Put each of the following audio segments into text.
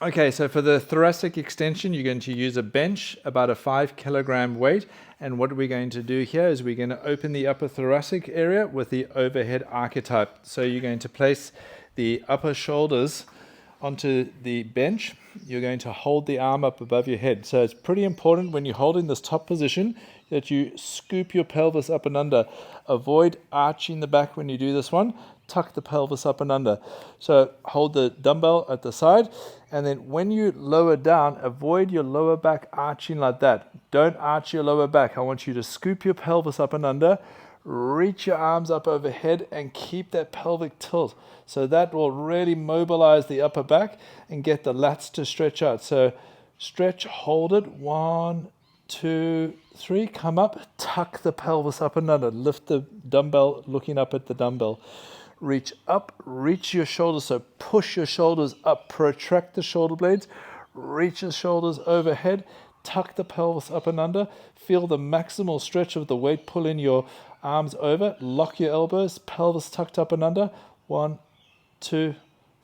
Okay, so for the thoracic extension, you're going to use a bench, about a 5 kilogram weight. And what we're going to do here is we're going to open the upper thoracic area with the overhead archetype. So you're going to place the upper shoulders onto the bench. You're going to hold the arm up above your head. So it's pretty important when you're holding this top position that you scoop your pelvis up and under. Avoid arching the back when you do this one. Tuck the pelvis up and under. So hold the dumbbell at the side, and then when you lower down, avoid your lower back arching like that. Don't arch your lower back. I want you to scoop your pelvis up and under, reach your arms up overhead, and keep that pelvic tilt. So that will really mobilize the upper back and get the lats to stretch out. So stretch, hold it. 1, 2, 3. Come up, tuck the pelvis up and under. Lift the dumbbell, looking up at the dumbbell. Reach up, reach your shoulders, so push your shoulders up, protract the shoulder blades, reach the shoulders overhead, tuck the pelvis up and under, feel the maximal stretch of the weight, pull in your arms over, lock your elbows, pelvis tucked up and under, 1, 2,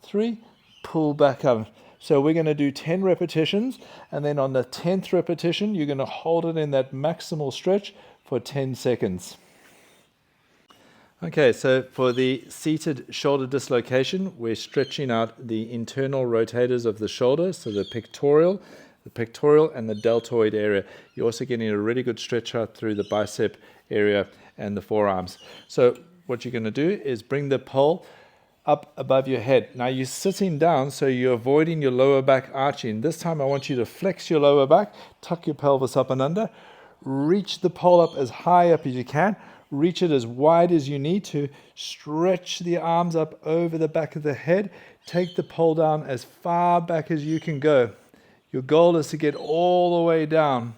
3, pull back up. So we're going to do 10 repetitions, and then on the 10th repetition, you're going to hold it in that maximal stretch for 10 seconds. Okay, so for the seated shoulder dislocation, we're stretching out the internal rotators of the shoulder, so the pectoral and the deltoid area. You're also getting a really good stretch out through the bicep area and the forearms. So what you're going to do is bring the pole up above your head. Now you're sitting down, so you're avoiding your lower back arching. This time I want you to flex your lower back, tuck your pelvis up and under, reach the pole up as high up as you can, reach it as wide as you need to, stretch the arms up over the back of the head, take the pole down as far back as you can go. Your goal is to get all the way down.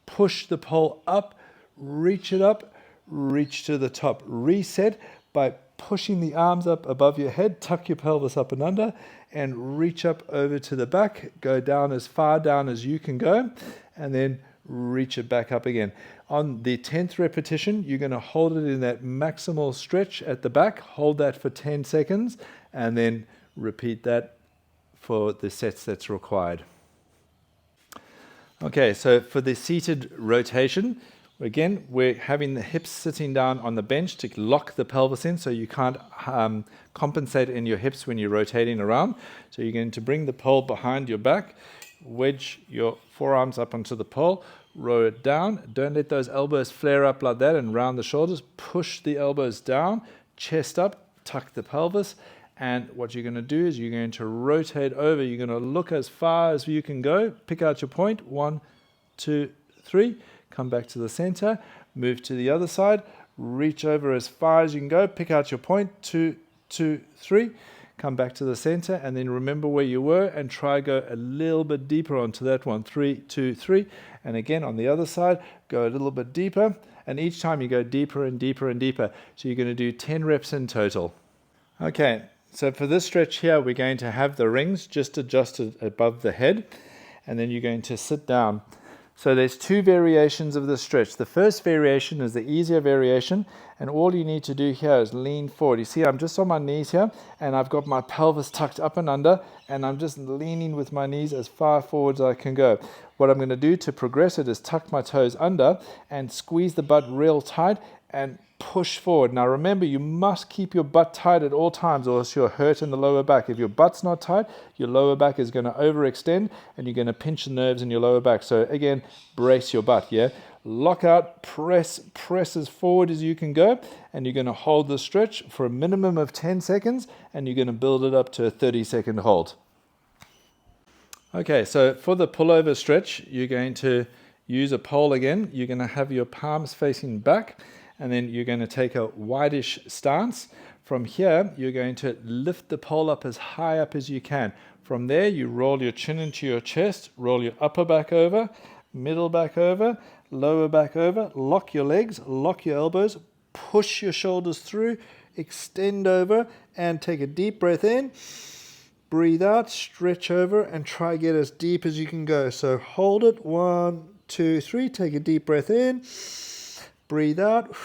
Push the pole up, reach it up, reach to the top. Reset by pushing the arms up above your head, tuck your pelvis up and under, and reach up over to the back. Go down as far down as you can go, and then reach it back up again. On the 10th repetition, you're going to hold it in that maximal stretch at the back. Hold that for 10 seconds, and then repeat that for the sets that's required. Okay, so for the seated rotation, again, we're having the hips sitting down on the bench to lock the pelvis in, so you can't compensate in your hips when you're rotating around. So you're going to bring the pole behind your back, wedge your forearms up onto the pole, row it down. Don't let those elbows flare up like that and round the shoulders. Push the elbows down, chest up, tuck the pelvis. And what you're going to do is you're going to rotate over. You're going to look as far as you can go. Pick out your point. 1, 2, 3. Come back to the center. Move to the other side. Reach over as far as you can go. Pick out your point. 2, 2, 3. Come back to the center, and then remember where you were and try go a little bit deeper onto that one. 3, 2, 3. And again on the other side, go a little bit deeper. And each time you go deeper and deeper and deeper. So you're going to do 10 reps in total. Okay, so for this stretch here, we're going to have the rings just adjusted above the head, and then you're going to sit down. So there's 2 variations of this stretch. The first variation is the easier variation, and all you need to do here is lean forward. You see, I'm just on my knees here, and I've got my pelvis tucked up and under, and I'm just leaning with my knees as far forward as I can go. What I'm going to do to progress it is tuck my toes under and squeeze the butt real tight and push forward. Now remember, you must keep your butt tight at all times, or else you'll hurt in the lower back. If your butt's not tight, your lower back is going to overextend and you're going to pinch the nerves in your lower back. So again, brace your butt, yeah? Lock out, press as forward as you can go, and you're going to hold the stretch for a minimum of 10 seconds, and you're going to build it up to a 30-second hold. Okay, so for the pullover stretch, you're going to use a pole again. You're going to have your palms facing back, and then you're going to take a wideish stance. From here, you're going to lift the pole up as high up as you can. From there, you roll your chin into your chest, roll your upper back over, middle back over, lower back over, lock your legs, lock your elbows, push your shoulders through, extend over, and take a deep breath in. Breathe out, stretch over, and try get as deep as you can go. So hold it, 1, 2, 3, take a deep breath in. Breathe out,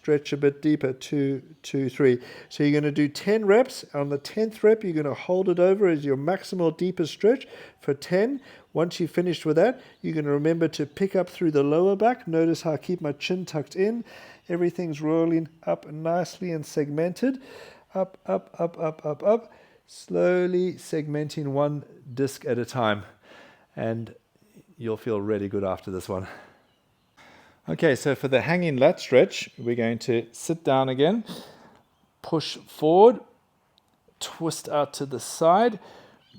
stretch a bit deeper, 2, 2, 3. So you're going to do 10 reps. On the 10th rep, you're going to hold it over as your maximal deepest stretch for 10. Once you've finished with that, you're going to remember to pick up through the lower back. Notice how I keep my chin tucked in. Everything's rolling up nicely and segmented. Up, up, up, up, up, up. Slowly segmenting one disc at a time. And you'll feel really good after this one. Okay, so for the hanging lat stretch, we're going to sit down again, push forward, twist out to the side,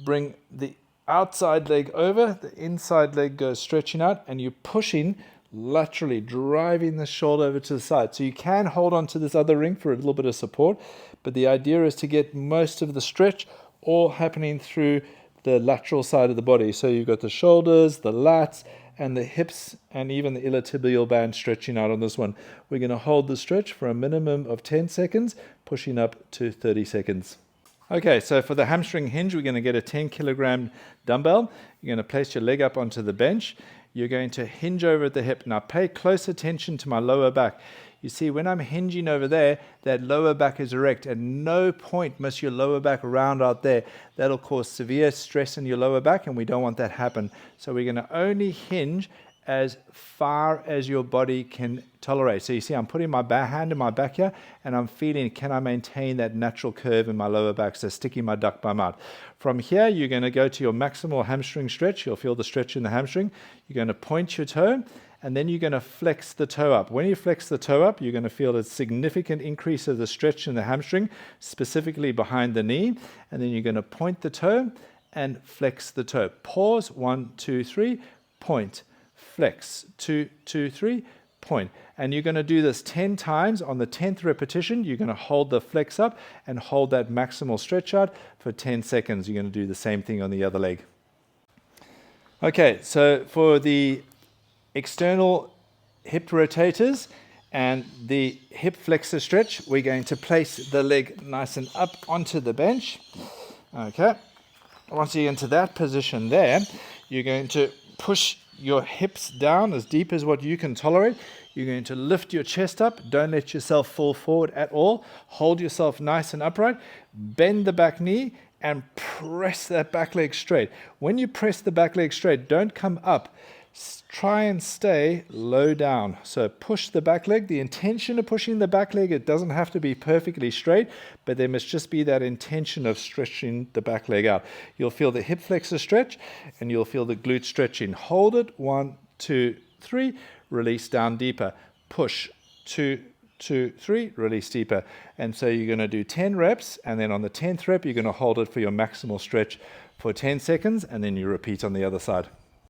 bring the outside leg over, the inside leg goes stretching out, and you're pushing laterally, driving the shoulder over to the side. So you can hold on to this other ring for a little bit of support, but the idea is to get most of the stretch all happening through the lateral side of the body. So you've got the shoulders, the lats, and the hips, and even the iliotibial band stretching out on this one. We're going to hold the stretch for a minimum of 10 seconds, pushing up to 30 seconds. Okay, so for the hamstring hinge, we're going to get a 10 kilogram dumbbell. You're going to place your leg up onto the bench. You're going to hinge over at the hip. Now pay close attention to my lower back. You see, when I'm hinging over there, that lower back is erect. At no point must your lower back round out there. That'll cause severe stress in your lower back, and we don't want that to happen. So we're going to only hinge as far as your body can tolerate. So you see, I'm putting my hand in my back here, and I'm feeling, can I maintain that natural curve in my lower back? So sticking my duck bum out. From here, you're going to go to your maximal hamstring stretch. You'll feel the stretch in the hamstring. You're going to point your toe, and then you're going to flex the toe up. When you flex the toe up, you're going to feel a significant increase of the stretch in the hamstring, specifically behind the knee. And then you're going to point the toe and flex the toe. Pause, 1, 2, 3, point, flex, 2, 2, 3, point. And you're going to do this 10 times. On the 10th repetition, you're going to hold the flex up and hold that maximal stretch out for 10 seconds. You're going to do the same thing on the other leg. Okay, so for the external hip rotators and the hip flexor stretch, we're going to place the leg nice and up onto the bench. Okay, once you're into that position there, you're going to push your hips down as deep as what you can tolerate. You're going to lift your chest up. Don't let yourself fall forward at all. Hold yourself nice and upright. Bend the back knee and press that back leg straight. When you press the back leg straight, don't come up. Try and stay low down. So push the back leg. The intention of pushing the back leg, it doesn't have to be perfectly straight, but there must just be that intention of stretching the back leg out. You'll feel the hip flexor stretch, and you'll feel the glute stretching. Hold it, 1, 2, 3, release down deeper. Push, 2, 2, 3, release deeper. And so you're going to do 10 reps, and then on the 10th rep, you're going to hold it for your maximal stretch for 10 seconds, and then you repeat on the other side.